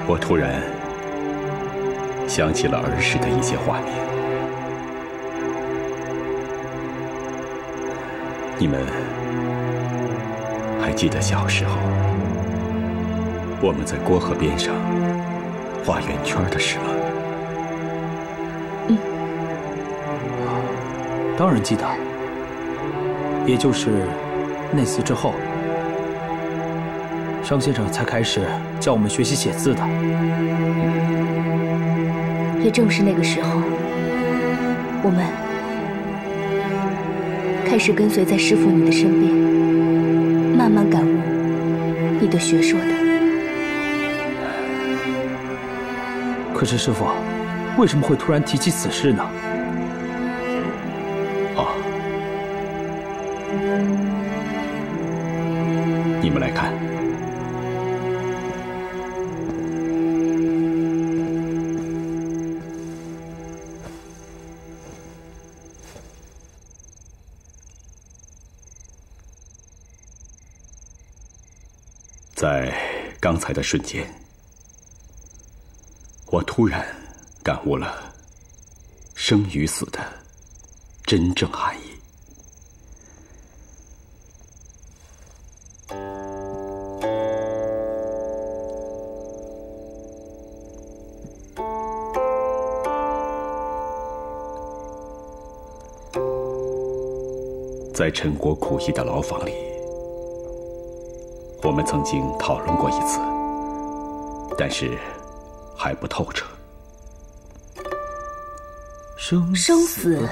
我突然想起了儿时的一些画面。你们还记得小时候我们在郭河边上画圆圈的事吗？当然记得。也就是那次之后，商先生才开始教我们学习写字的。也正是那个时候，我们开始跟随在师父你的身边，慢慢感悟你的学说的。可是师父，为什么会突然提起此事呢？你们来看，在刚才的瞬间，我突然感悟了生与死的真正含义。在陈国苦役的牢房里，我们曾经讨论过一次，但是还不透彻。生死。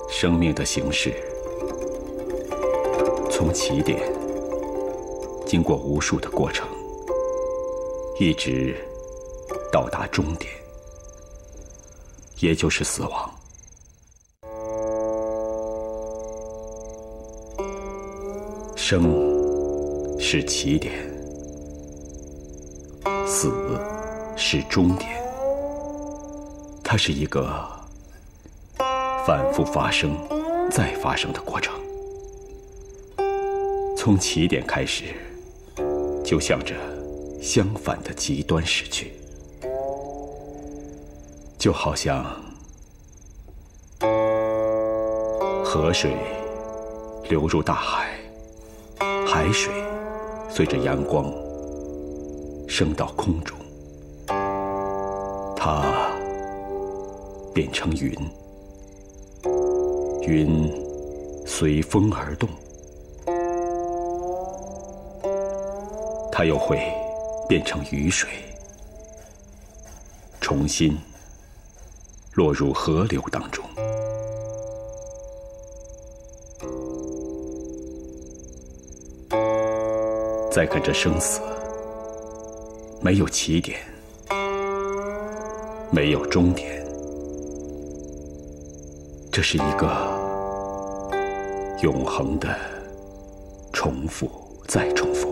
生命的形式，从起点经过无数的过程，一直到达终点，也就是死亡。生是起点，死是终点。它是一个反复发生再发生的过程，从起点开始就向着相反的极端驶去，就好像河水流入大海，海水随着阳光升到空中，它变成云，云随风而动，它又会变成雨水，重新落入河流当中。再看这生死，没有起点，没有终点，这是一个永恒的重复再重复，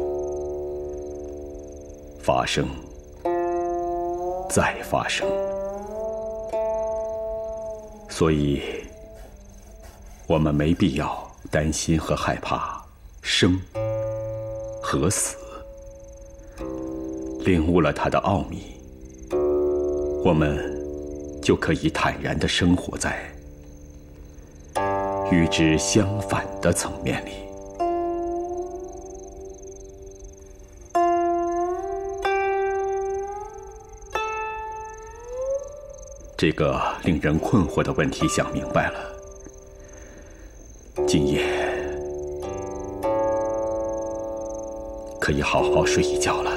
发生再发生。所以我们没必要担心和害怕生和死。领悟了它的奥秘，我们就可以坦然地生活在与之相反的层面里。这个令人困惑的问题想明白了，今夜可以好好睡一觉了。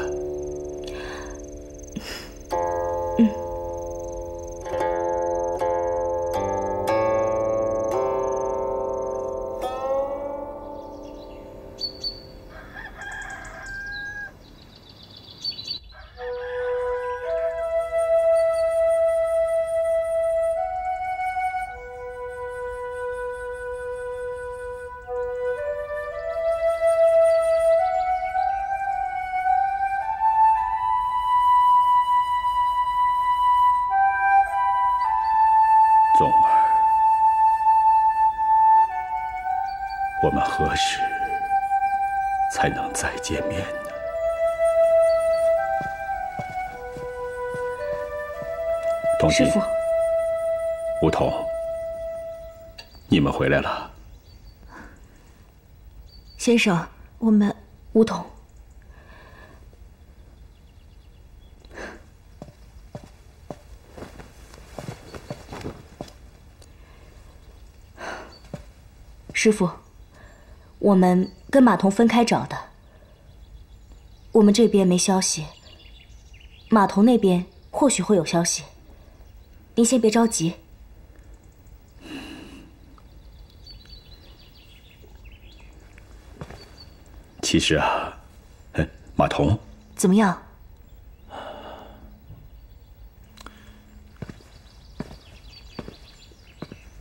们何时才能再见面呢？童弟，师父，梧桐，你们回来了。先生，我们梧桐。师父，我们跟马童分开找的，我们这边没消息，马童那边或许会有消息，您先别着急。其实啊，马童怎么样？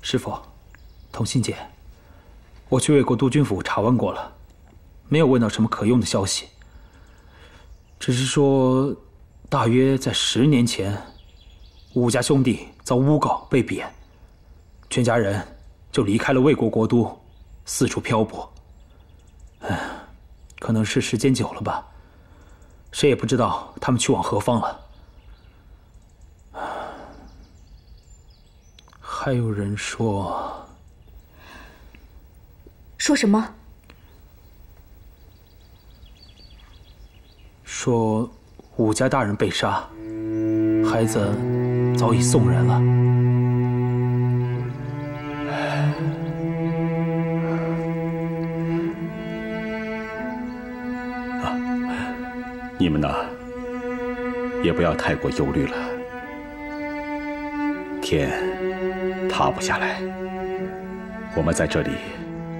师父，童心姐，我去魏国督军府查问过了，没有问到什么可用的消息，只是说大约在10年前，武家兄弟遭诬告被贬，全家人就离开了魏国国都，四处漂泊。可能是时间久了吧，谁也不知道他们去往何方了。还有人说什么？说武家大人被杀，孩子早已送人了。你们呢，也不要太过忧虑了。天塌不下来，我们在这里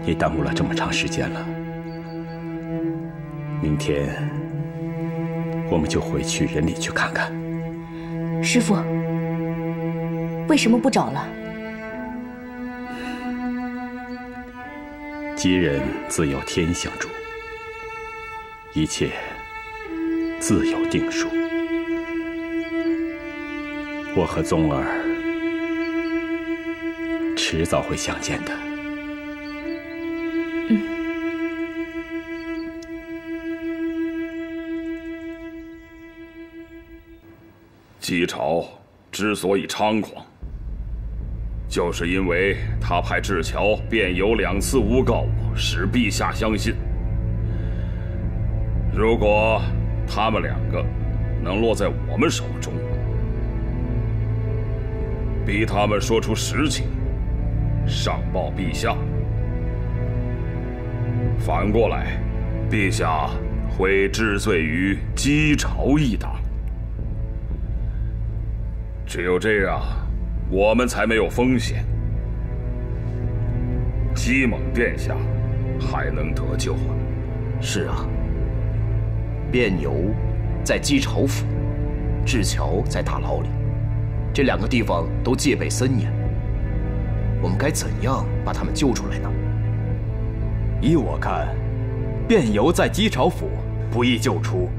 也耽误了这么长时间了。明天我们就回去人里去看看。师父，为什么不找了？吉人自有天相助，一切自有定数。我和宗儿迟早会相见的。姬朝之所以猖狂，就是因为他派智乔便有2次诬告我，使陛下相信。如果他们2个能落在我们手中，逼他们说出实情，上报陛下，反过来，陛下会治罪于姬朝一党。只有这样，我们才没有风险，姬猛殿下还能得救啊！是啊，卞由在姬朝府，智乔在大牢里，这2个地方都戒备森严。我们该怎样把他们救出来呢？依我看，卞由在姬朝府不易救出，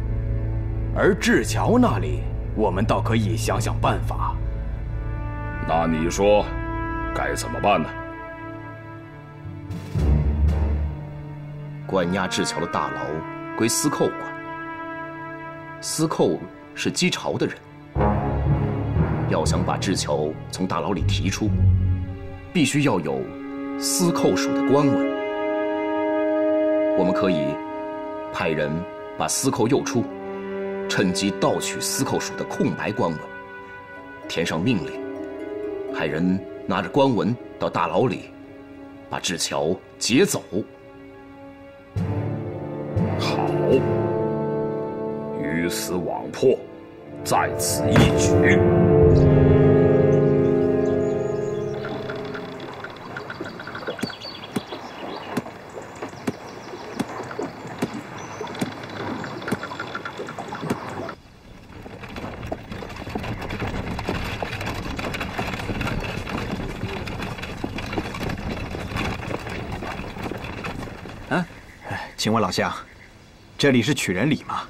而智乔那里，我们倒可以想想办法。那你说该怎么办呢？关押智乔的大牢归司寇管，司寇是姬朝的人，要想把智乔从大牢里提出，必须要有司寇署的官文。我们可以派人把司寇诱出，趁机盗取司寇署的空白官文，填上命令，派人拿着官文到大牢里，把智乔劫走。好，鱼死网破，在此一举。请问老乡，这里是曲仁里吗？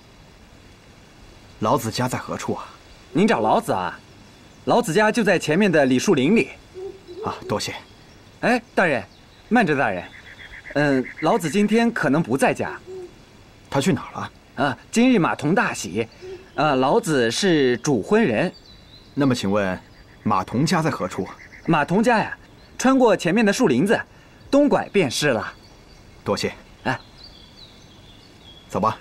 老子家在何处啊？您找老子啊？老子家就在前面的李树林里。啊，多谢。哎，大人，慢着，大人。老子今天可能不在家。他去哪儿了？今日马童大喜，老子是主婚人。那么请问，马童家在何处？马童家呀，穿过前面的树林子，东拐便是了。多谢。走吧。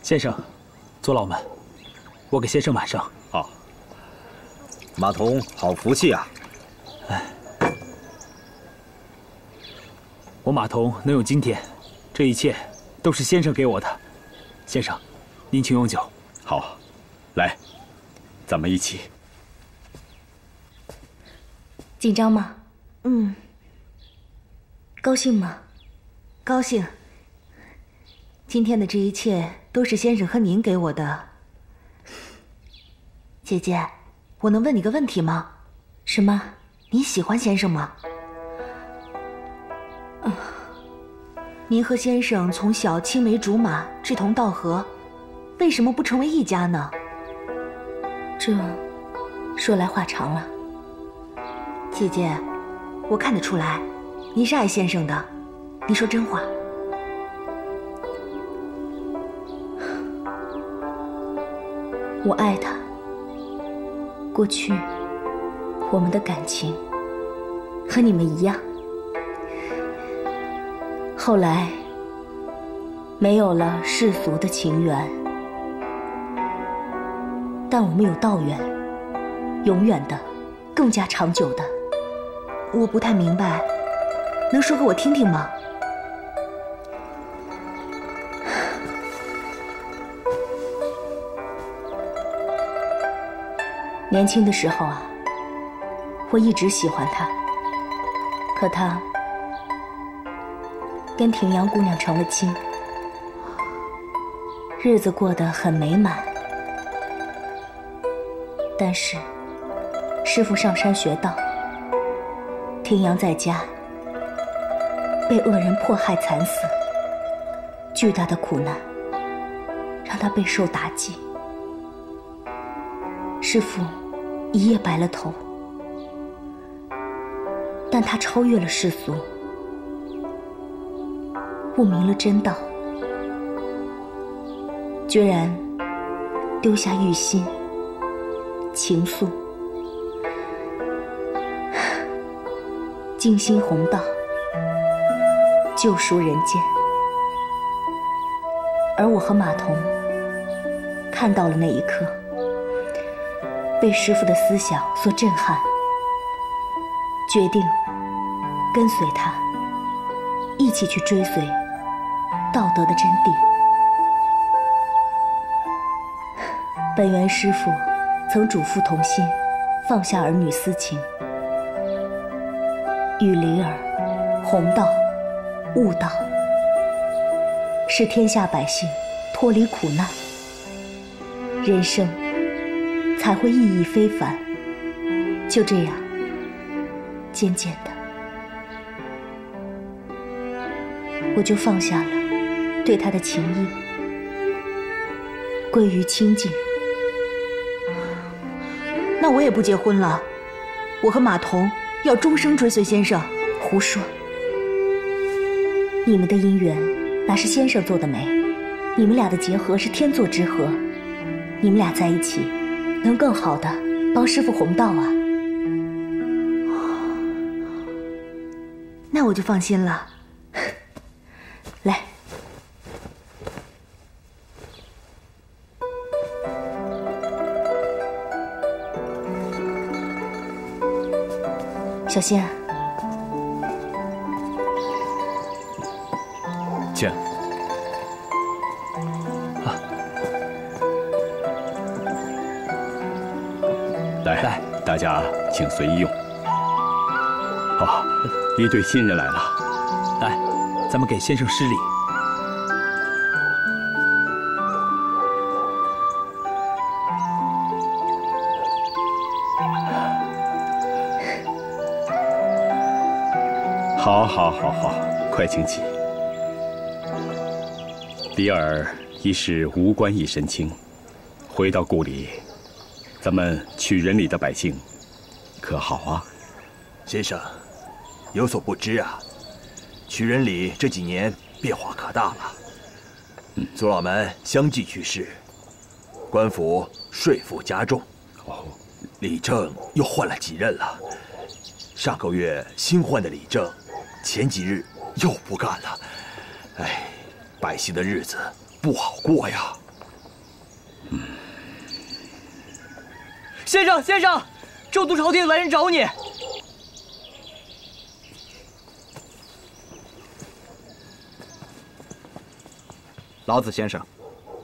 先生，左老们，我给先生满上。好。马童，好福气啊！我马童能有今天，这一切都是先生给我的。先生，您请用酒。好，来，咱们一起。紧张吗？高兴吗？高兴。今天的这一切都是先生和您给我的。姐姐，我能问你个问题吗？什么？你喜欢先生吗？您和先生从小青梅竹马，志同道合，为什么不成为一家呢？这说来话长了。姐姐，我看得出来，您是爱先生的。你说真话。我爱他。过去，我们的感情和你们一样。后来，没有了世俗的情缘，但我们有道缘，永远的，更加长久的。我不太明白，能说给我听听吗？年轻的时候啊，我一直喜欢他，可他跟庭阳姑娘成了亲，日子过得很美满。但是师父上山学道，庭阳在家被恶人迫害惨死，巨大的苦难让他备受打击。师父一夜白了头，但他超越了世俗，悟明了真道，决然丢下欲心、情愫，静心弘道，救赎人间。而我和马童看到了那一刻，被师父的思想所震撼，决定跟随他，一起去追随道德的真谛。本源师父曾嘱咐童心，放下儿女私情，与离儿弘道、悟道，使天下百姓脱离苦难，人生才会意义非凡。就这样，渐渐的，我就放下了对他的情谊，归于清净。那我也不结婚了，我和马童要终生追随先生。胡说！你们的姻缘哪是先生做的媒？你们俩的结合是天作之合，你们俩在一起，能更好的帮师父弘道啊。那我就放心了。来，小仙，请。来，大家请随意用。一对新人来了，来，咱们给先生施礼。好，快请起。离儿一是无官一身轻，回到故里，咱们曲仁里的百姓可好啊？先生，有所不知啊，曲仁里这几年变化可大了。族老们相继去世，官府税负加重，理政又换了几任了。上个月新换的理政，前几日又不干了。哎，百姓的日子不好过呀。先生，先生，州督朝廷来人找你。老子先生，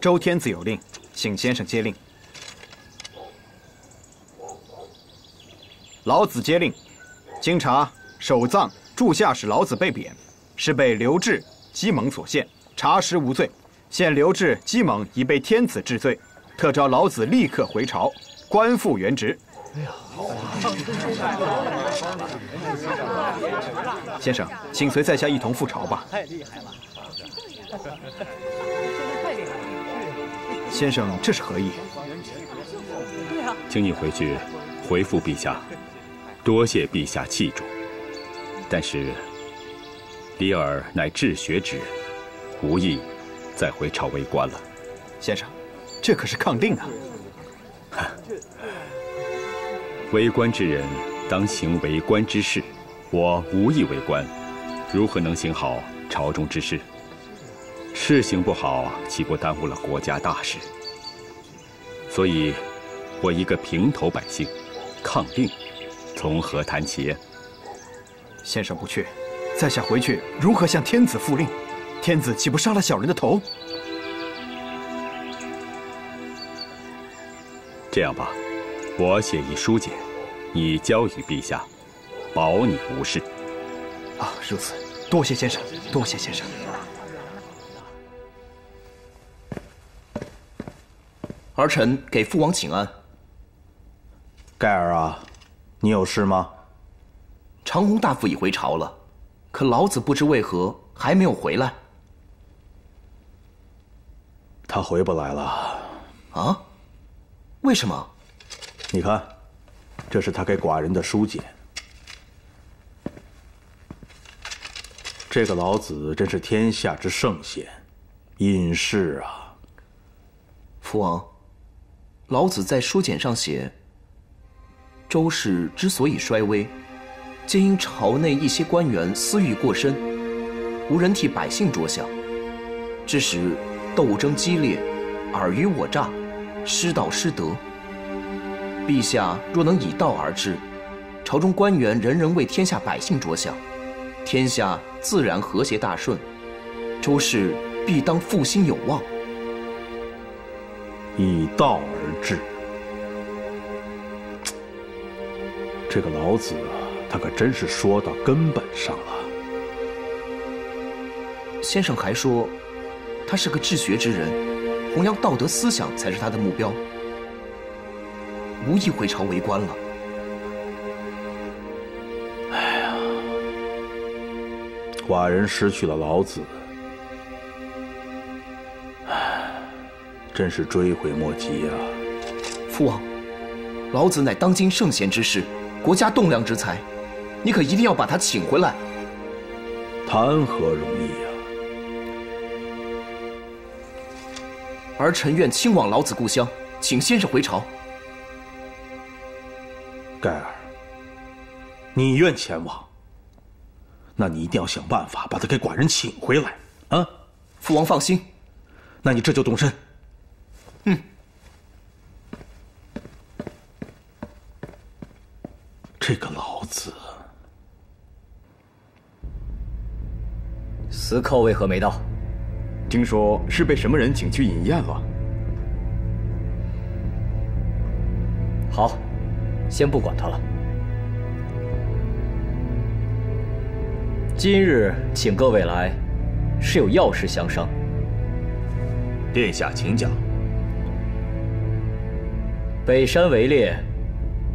周天子有令，请先生接令。老子接令，经查，守藏驻下使老子被贬，是被刘志、姬蒙所陷，查实无罪。现刘志、姬蒙已被天子治罪，特召老子立刻回朝，官复原职。哎呀，好啊！先生，请随在下一同赴朝吧。太厉害了！先生，这是何意？请你回去回复陛下，多谢陛下器重。但是李耳乃治学之人，无意再回朝为官了。先生，这可是抗令啊！为官之人当行为官之事，我无意为官，如何能行好朝中之事？事行不好，岂不耽误了国家大事？所以，我一个平头百姓，抗令，从何谈起？先生不去，在下回去如何向天子复令？天子岂不杀了小人的头？这样吧，我写一书简，你交与陛下，保你无事。啊，如此，多谢先生，多谢先生。儿臣给父王请安。盖尔啊，你有事吗？长虹大夫已回朝了，可老子不知为何还没有回来。他回不来了。啊？为什么？你看，这是他给寡人的书简。这个老子真是天下之圣贤，隐士啊！父王，老子在书简上写，周氏之所以衰微，皆因朝内一些官员私欲过深，无人替百姓着想，致使斗争激烈，尔虞我诈，失道失德。陛下若能以道而治，朝中官员人人为天下百姓着想，天下自然和谐大顺，周氏必当复兴有望。以道而治，这个老子啊，他可真是说到根本上了。先生还说，他是个治学之人，弘扬道德思想才是他的目标，无意回朝为官了。哎呀，寡人失去了老子，真是追悔莫及啊！父王，老子乃当今圣贤之士，国家栋梁之才，你可一定要把他请回来。谈何容易啊！儿臣愿亲往老子故乡，请先生回朝。盖尔，你愿前往？那你一定要想办法把他给寡人请回来啊！父王放心，那你这就动身。这个老子，司寇为何没到？听说是被什么人请去饮宴了。好，先不管他了。今日请各位来，是有要事相商。殿下请讲。北山围猎，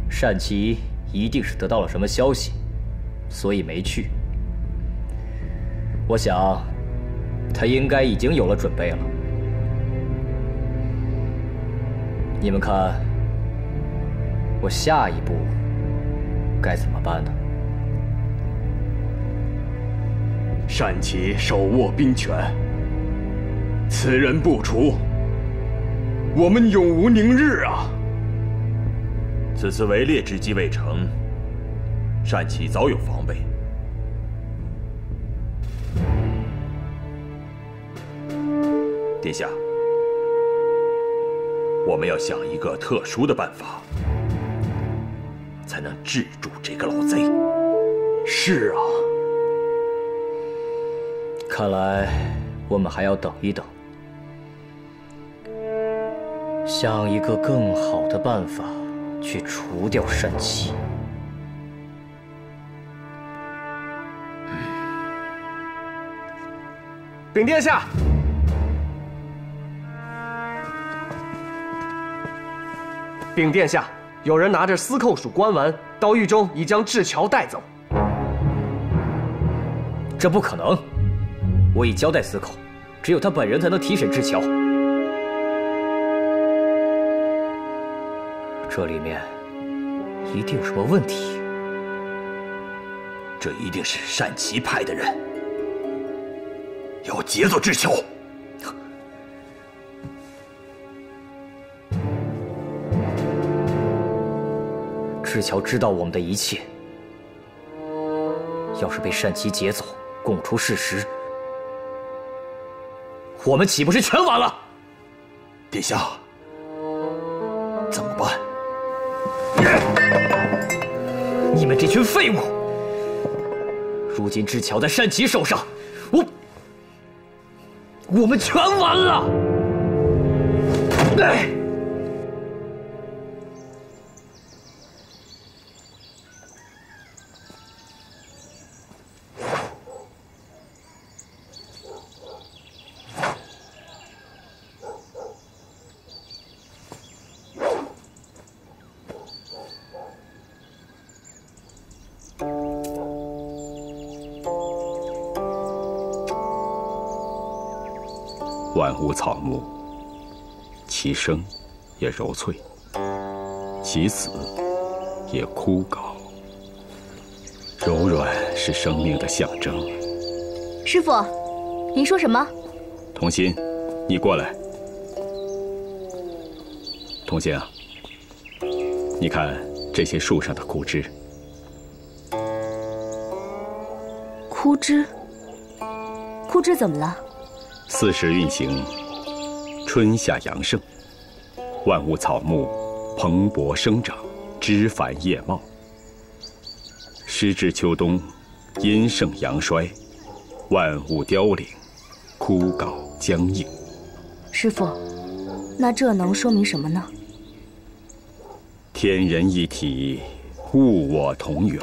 单骑一定是得到了什么消息，所以没去。我想，他应该已经有了准备了。你们看，我下一步该怎么办呢？单骑手握兵权，此人不除，我们永无宁日啊！此次围猎之计未成，单骑早有防备。殿下，我们要想一个特殊的办法，才能制住这个老贼。是啊，看来我们还要等一等，想一个更好的办法去除掉单骑。禀殿下，禀殿下，有人拿着司寇属官丸到狱中，已将智乔带走。这不可能！我已交代司寇，只有他本人才能提审智乔。这里面一定有什么问题。这一定是单骑派的人，要劫走智乔。智乔知道我们的一切，要是被单骑劫走，供出事实，我们岂不是全完了？殿下，怎么办？你们这群废物！如今智乔在单骑手上，我们全完了！万物草木，其生也柔脆，其死也枯槁。柔软是生命的象征。师傅，您说什么？童心，你过来。童心啊，你看这些树上的枯枝。枯枝？枯枝怎么了？4时运行，春夏阳盛，万物草木蓬勃生长，枝繁叶茂。时至秋冬，阴盛阳衰，万物凋零，枯槁僵硬。师傅，那这能说明什么呢？天人一体，物我同源。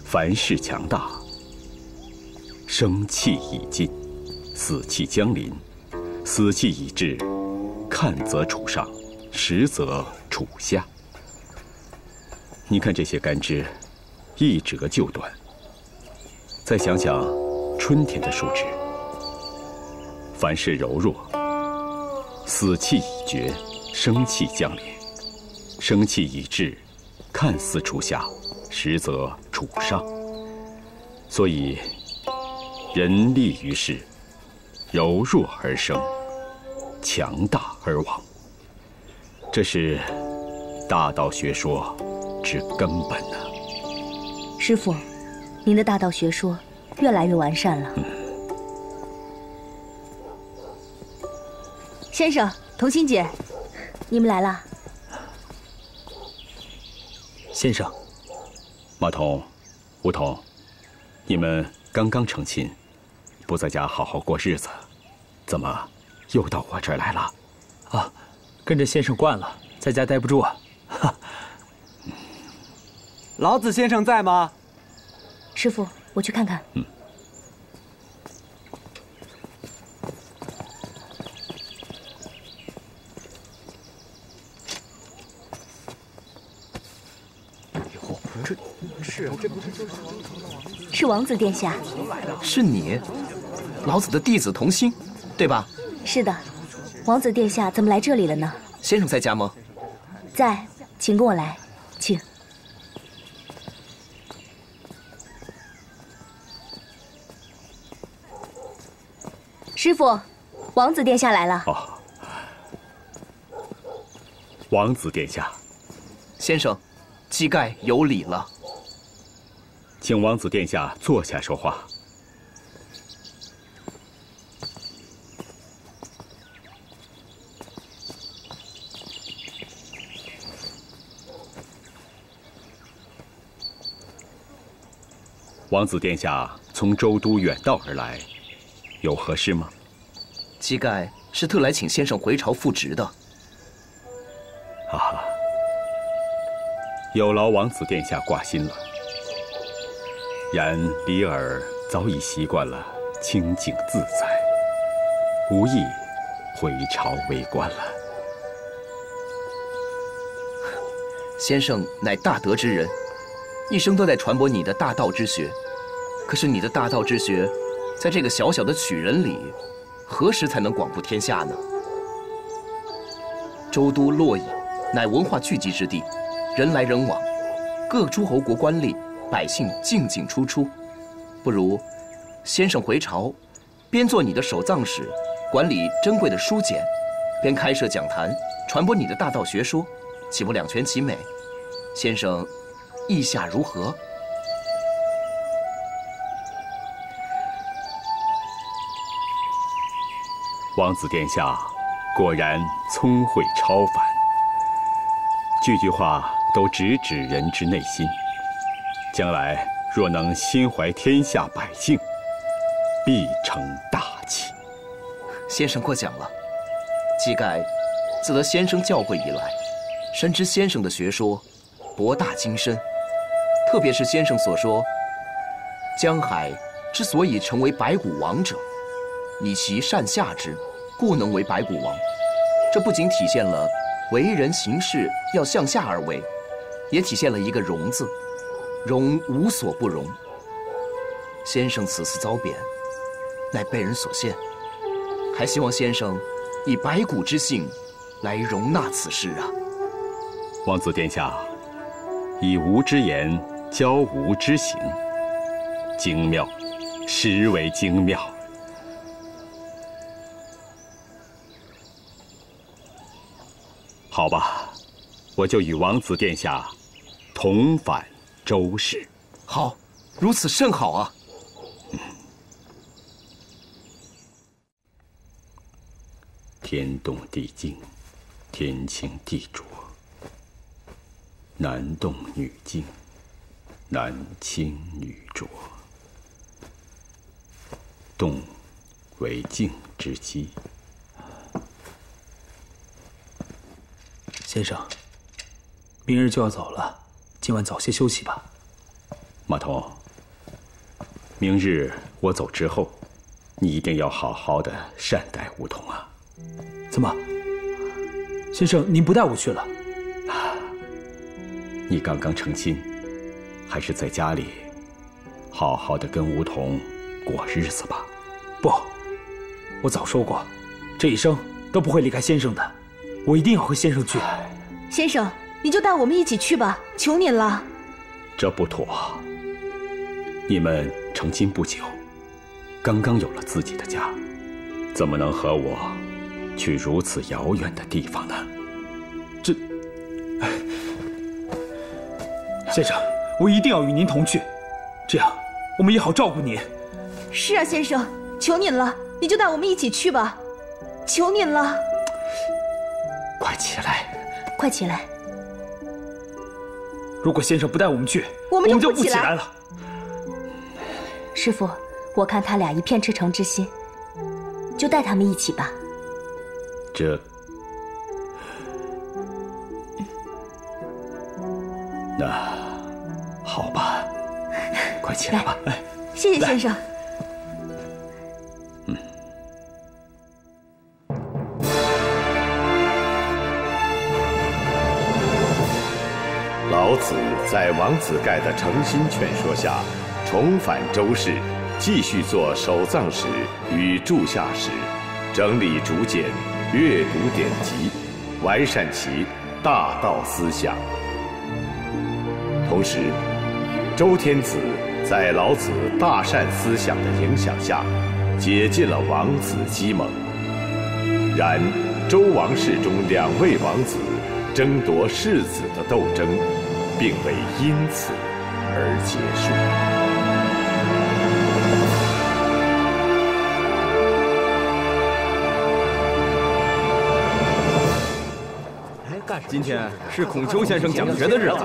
凡事强大，生气已尽，死气将临，死气已至，看则处上，实则处下。你看这些干枝，一折就断。再想想春天的树枝，凡事柔弱，死气已绝，生气将临，生气已至，看似处下，实则处上。所以人立于世，柔弱而生，强大而亡。这是大道学说之根本呢。师傅，您的大道学说越来越完善了。先生，童心姐，你们来了。先生，马童、梧桐，你们刚刚成亲，不在家好好过日子，怎么又到我这儿来了？啊，跟着先生惯了，在家待不住啊。老子先生在吗？师傅，我去看看。是王子殿下。是你，老子的弟子童心，对吧？是的，王子殿下怎么来这里了呢？先生在家吗？在，请跟我来，请。师傅，王子殿下来了。哦，王子殿下。先生，基盖有礼了。请王子殿下坐下说话。王子殿下从州都远道而来，有何事吗？基盖是特来请先生回朝复职的。啊，有劳王子殿下挂心了。然李尔早已习惯了清静自在，无意回朝为官了。先生乃大德之人，一生都在传播你的大道之学。可是你的大道之学，在这个小小的曲人里，何时才能广布天下呢？州都洛邑乃文化聚集之地，人来人往，各诸侯国官吏、百姓进进出出。不如先生回朝，边做你的守藏使，管理珍贵的书简，边开设讲坛，传播你的大道学说，岂不两全其美？先生意下如何？王子殿下果然聪慧超凡，句句话都直指人之内心。将来若能心怀天下百姓，必成大器。先生过奖了。基盖自得先生教诲以来，深知先生的学说博大精深，特别是先生所说，江海之所以成为白骨王者，以其善下之，故能为白骨王。这不仅体现了为人行事要向下而为，也体现了一个容字，容无所不容。先生此次遭贬，乃被人所限，还希望先生以白骨之性来容纳此事啊。王子殿下以无之言教无之行，精妙，实为精妙。好吧，我就与王子殿下同返周氏。好，如此甚好啊。天动地静，天清地浊，男动女静，男清女浊。动为静之机。先生，明日就要走了，今晚早些休息吧。马童，明日我走之后，你一定要好好的善待梧桐啊。怎么，先生您不带我去了？你刚刚成亲，还是在家里好好的跟梧桐过日子吧。不，我早说过，这一生都不会离开先生的，我一定要和先生去。先生，你就带我们一起去吧，求您了。这不妥。你们成亲不久，刚刚有了自己的家，怎么能和我去如此遥远的地方呢？先生，我一定要与您同去，这样我们也好照顾您。是啊，先生，求您了，你就带我们一起去吧，求您了。快起来，快起来！如果先生不带我们去，我们就不起来了。师父，我看他俩一片赤诚之心，就带他们一起吧。那好吧，快起来吧。来，谢谢先生。老子在王子盖的诚心劝说下，重返周氏，继续做守藏使与柱下使，整理竹简，阅读典籍，完善其大道思想。同时，周天子在老子大善思想的影响下，解禁了王子姬蒙。然周王室中2位王子争夺世子的斗争，并未因此而结束。今天是孔丘先生讲学的日子，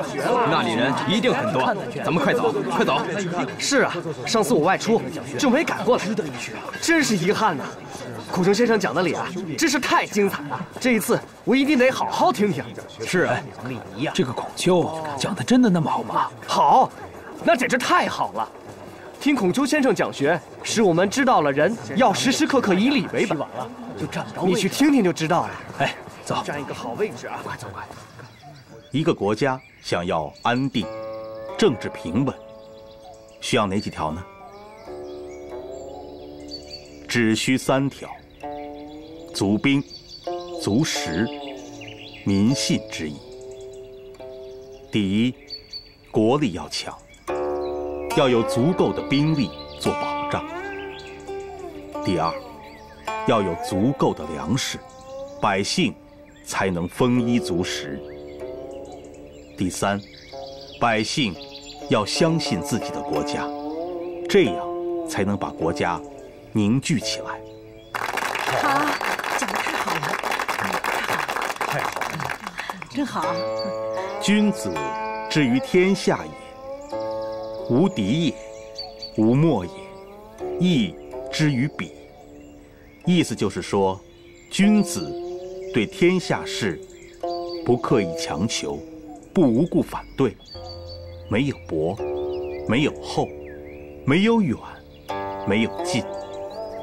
那里人一定很多，咱们快走，快走！是啊，上次我外出就没赶过来，真是遗憾呐。孔丘先生讲的理啊，真是太精彩了，这一次我一定得好好听听。是啊，这个孔丘讲的真的那么好吗？好，那简直太好了。听孔丘先生讲学，使我们知道了人要时时刻刻以礼为本。你去听听就知道了。哎，走，占一个好位置啊！快走，快！一个国家想要安定、政治平稳，需要哪几条呢？只需3条：足兵、足食、民信之意。第一，国力要强，要有足够的兵力做保障。第二，要有足够的粮食，百姓才能丰衣足食。第三，百姓要相信自己的国家，这样才能把国家凝聚起来。好，讲得太好了，太好了，真好。君子之于天下也，无敌也，无莫也，义之于彼。意思就是说，君子对天下事不刻意强求，不无故反对，没有博，没有厚，没有远，没有近，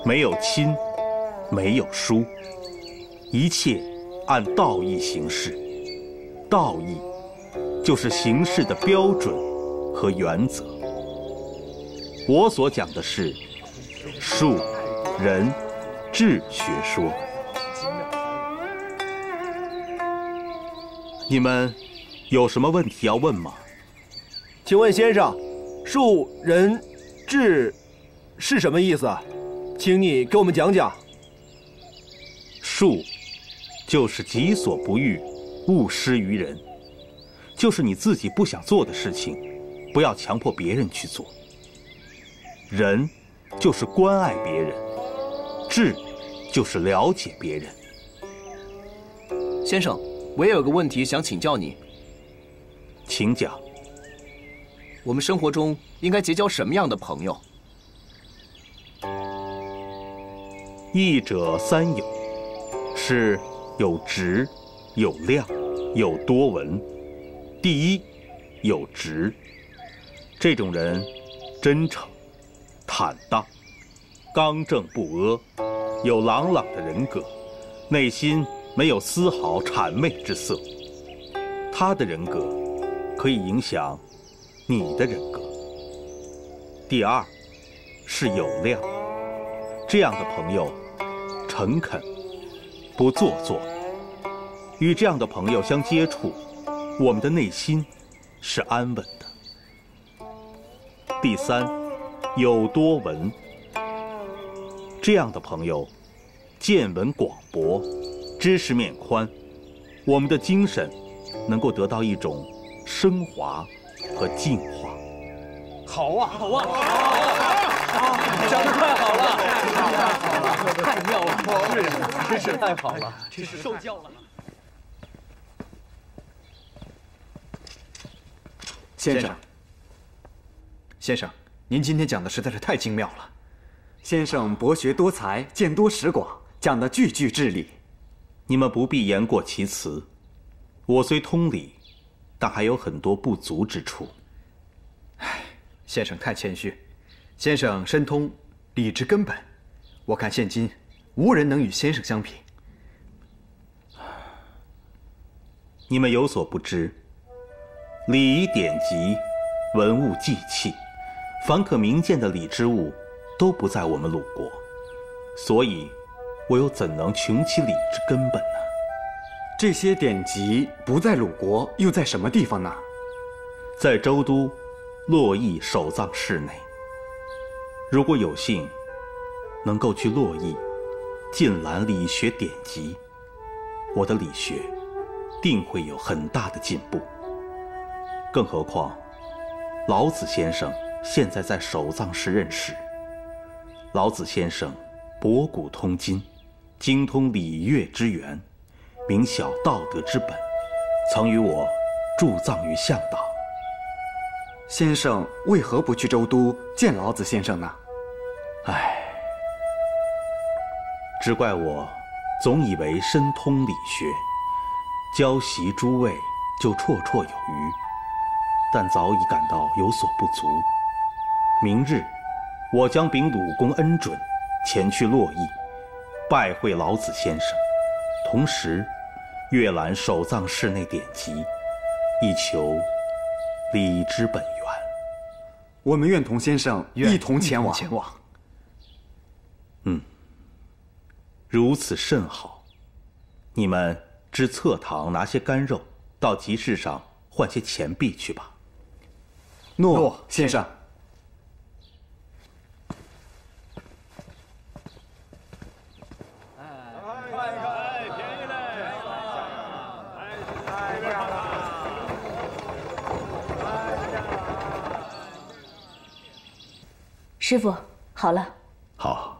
没有亲，没有疏，一切按道义行事。道义就是行事的标准和原则。我所讲的是术、仁、智学说。你们有什么问题要问吗？请问先生，术、仁、智是什么意思？请你给我们讲讲。术就是己所不欲，勿施于人，就是你自己不想做的事情，不要强迫别人去做。仁就是关爱别人，智就是了解别人。先生，我也有个问题想请教你。请讲。我们生活中应该结交什么样的朋友？义者三友，是有直、有量、有多闻。第一，有直，这种人真诚、坦荡、刚正不阿，有朗朗的人格，内心没有丝毫谄媚之色。他的人格可以影响你的人格。第二，是有量，这样的朋友诚恳，不做作。与这样的朋友相接触，我们的内心是安稳的。第三，有多闻，这样的朋友见闻广博，知识面宽，我们的精神能够得到一种升华和净化。好啊，好啊，讲得太好了，太妙了，真是太好了，真是受教了。先生，您今天讲的实在是太精妙了。先生博学多才，见多识广，讲得句句至理。你们不必言过其词，我虽通理，但还有很多不足之处。先生太谦虚，先生深通礼之根本，我看现今无人能与先生相比。你们有所不知，礼仪典籍、文物祭器，凡可名见的礼之物，都不在我们鲁国，所以，我又怎能穷其礼之根本呢？这些典籍不在鲁国，又在什么地方呢？在州都洛邑守藏室内。如果有幸能够去洛邑尽览理学典籍，我的理学定会有很大的进步。更何况，老子先生现在在守藏室任使。老子先生博古通今，精通礼乐之源，明晓道德之本，曾与我驻藏于向导。先生为何不去州都见老子先生呢？唉，只怪我总以为深通理学，教习诸位就绰绰有余，但早已感到有所不足。明日我将禀鲁公恩准，前去洛邑拜会老子先生，同时阅览守藏室内典籍，以求礼之本源。我们愿同先生一同前往。如此甚好。你们至侧堂拿些干肉，到集市上换些钱币去吧。诺，先生。师傅，好了。好。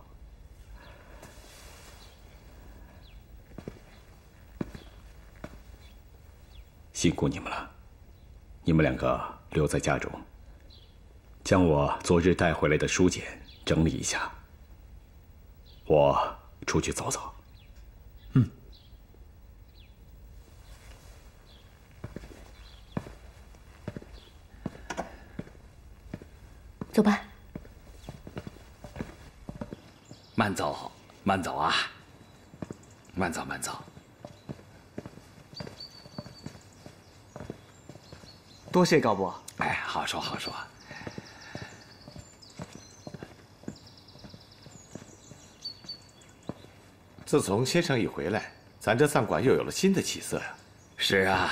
辛苦你们了，你们两个留在家中，将我昨日带回来的书简整理一下。我出去走走。走吧。慢走，慢走啊！慢走，慢走。多谢高伯。哎，好说好说。自从先生一回来，咱这藏馆又有了新的起色呀。是啊，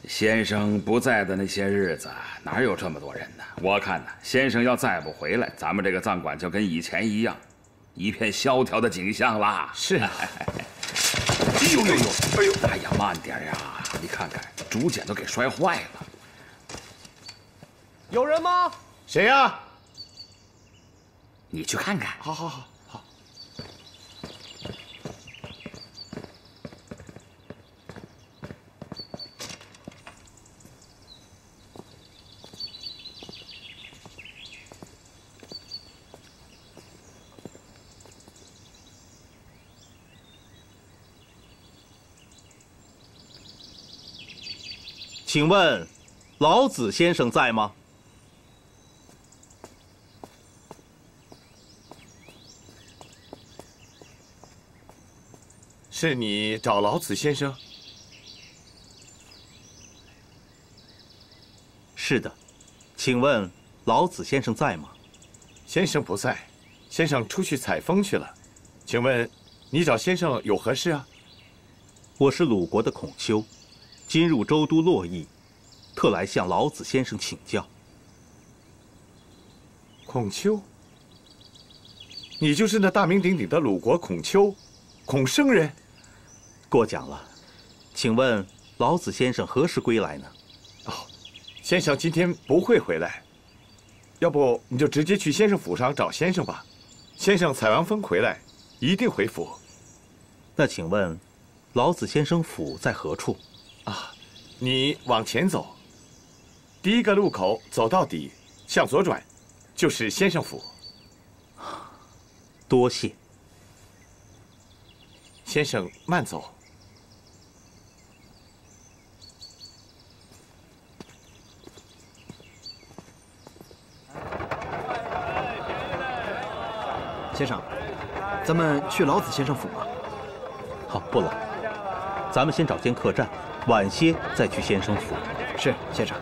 先生不在的那些日子，哪有这么多人呢？我看呢，先生要再不回来，咱们这个藏馆就跟以前一样，一片萧条的景象啦。是啊。哎呦呦呦！哎呦！哎呀，慢点呀！你看看，竹简都给摔坏了。有人吗？谁呀？你去看看。好好好好。请问，老子先生在吗？是你找老子先生？是的，请问老子先生在吗？先生不在，先生出去采风去了。请问，你找先生有何事啊？我是鲁国的孔丘，今入州都洛邑，特来向老子先生请教。孔丘，你就是那大名鼎鼎的鲁国孔丘，孔圣人。过奖了，请问老子先生何时归来呢？哦，先生今天不会回来，要不你就直接去先生府上找先生吧。先生采完风回来，一定回府。那请问，老子先生府在何处？啊，你往前走，第一个路口走到底，向左转，就是先生府。多谢。先生慢走。先生，咱们去老子先生府吧。好，不了，咱们先找间客栈，晚些再去先生府。是，先生。